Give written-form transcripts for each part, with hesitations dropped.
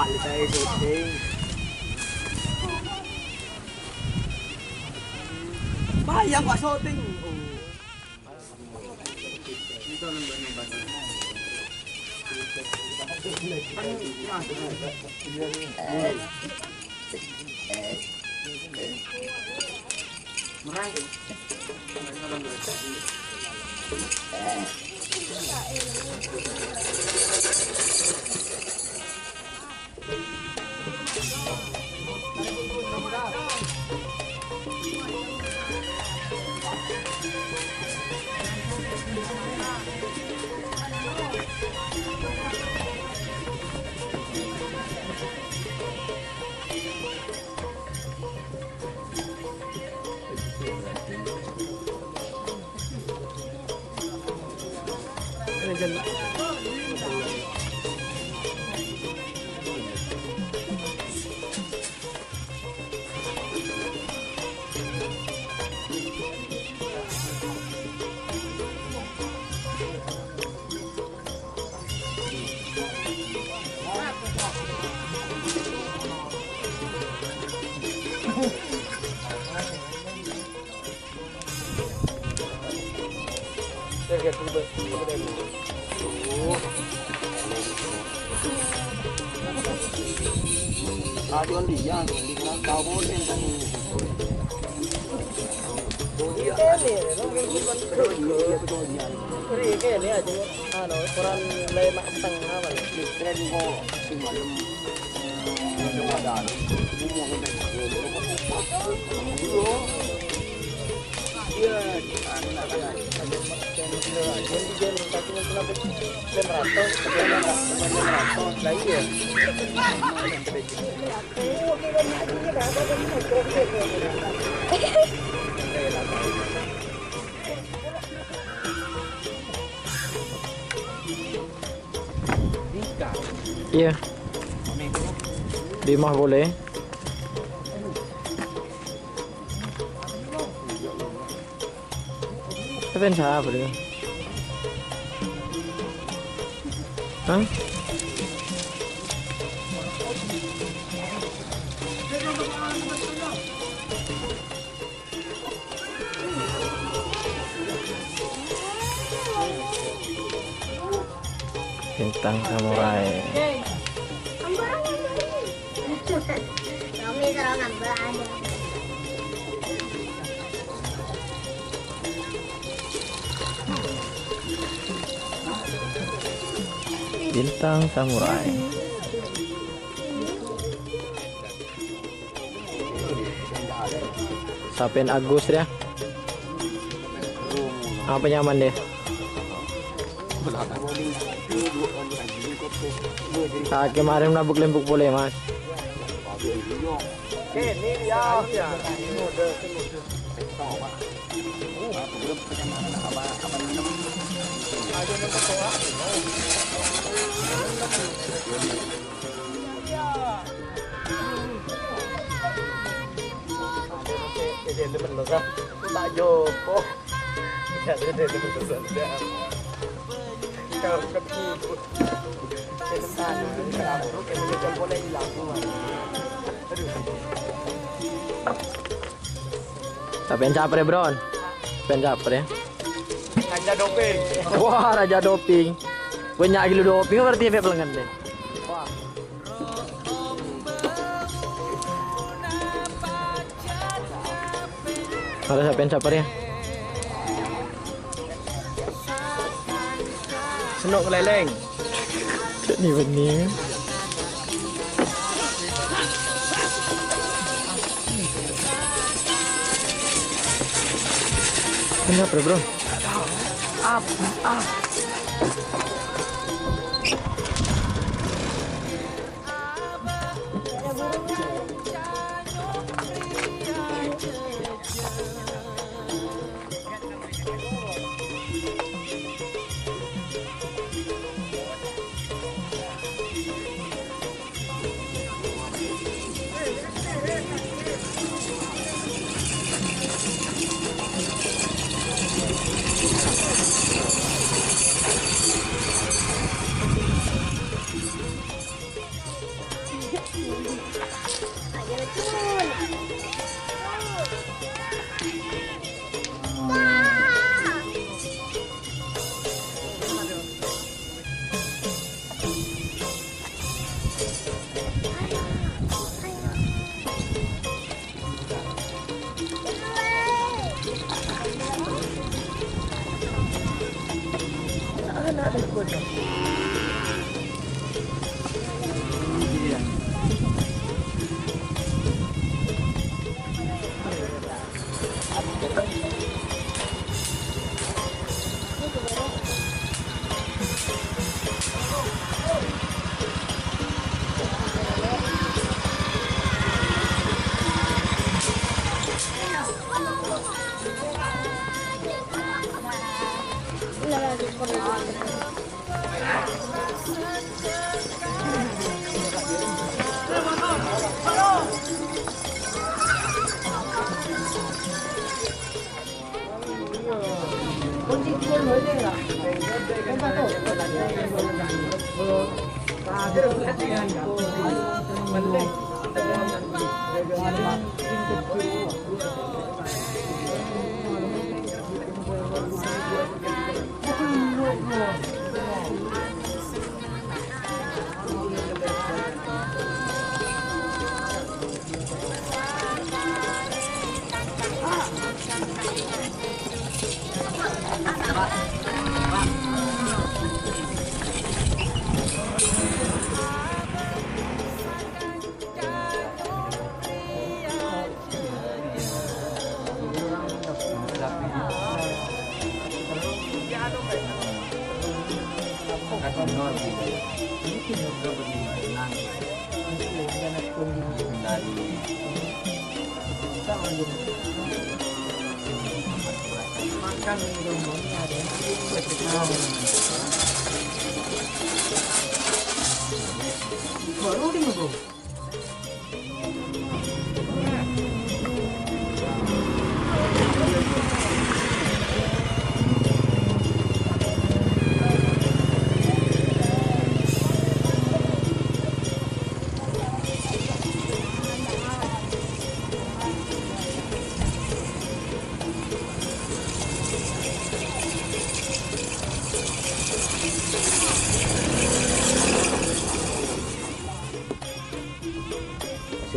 balik tayo shooting. Bayang ka shooting. Dito lang ba ng bata? Maray. Aduh dia, dia kau boleh tak ni? Dia ni, orang bukan dia tu dia. Kiri ke ni aja, orang lain macam apa ni? Trend ko semalam ada, semua orang dia anak iya, di mah boleh. Tapi siapa dia? Hah? Bintang samurai. Bintang samurai. Sapen Agus dia. Apa nyaman deh? Kemarin lembuk boleh mas. Ini dia. Pak Joko. Ya, dia saja. Kau kepiku. Kesan kamu kan boleh hilang semua. Aduh. Tapi capre, Bro. Capre. Raja doping. Wah, raja doping. Banyak gila doping berarti efek pelanggan deh. Wah. Ada siapa ya? Senok keleleng. Cek ni bening. Kenapa, Bro? Up.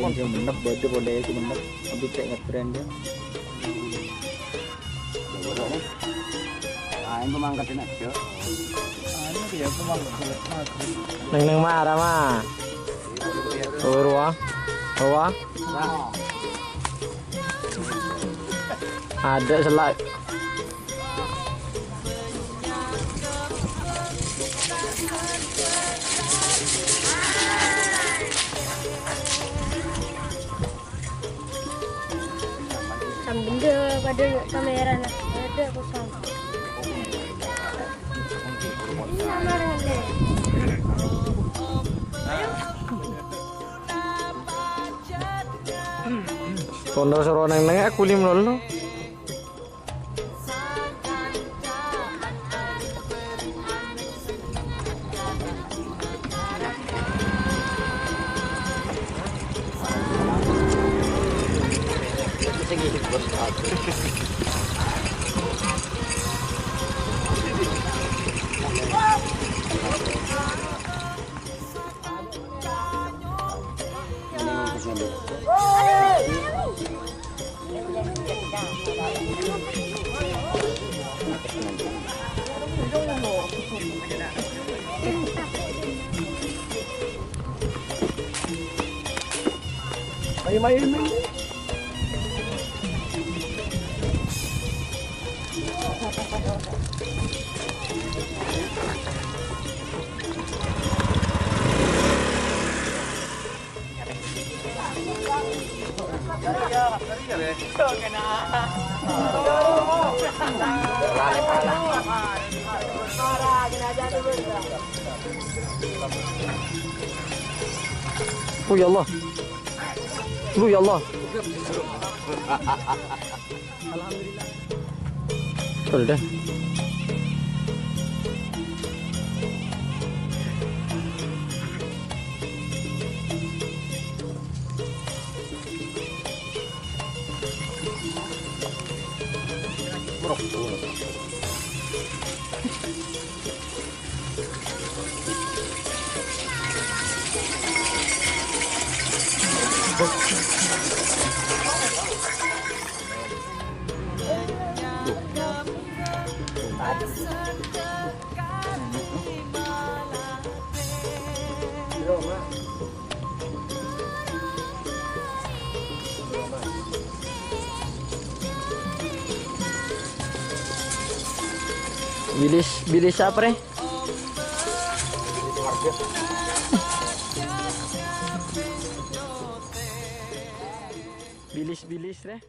Dia menep bodoh bodoh itu menep, habis tak ngetrend dia. Ini pemangkatnya aja. Ini dia pemangkat. Neng marah mah. Ruah, ruah. Ada selai. Benda pada kamera nak ada kosong. Kondo suruh neng aku lim lolo. Main. Oh ya Allah. Oh ya Allah. Alhamdulillah. Sudah. truk. Bilis apa re? Bilis re?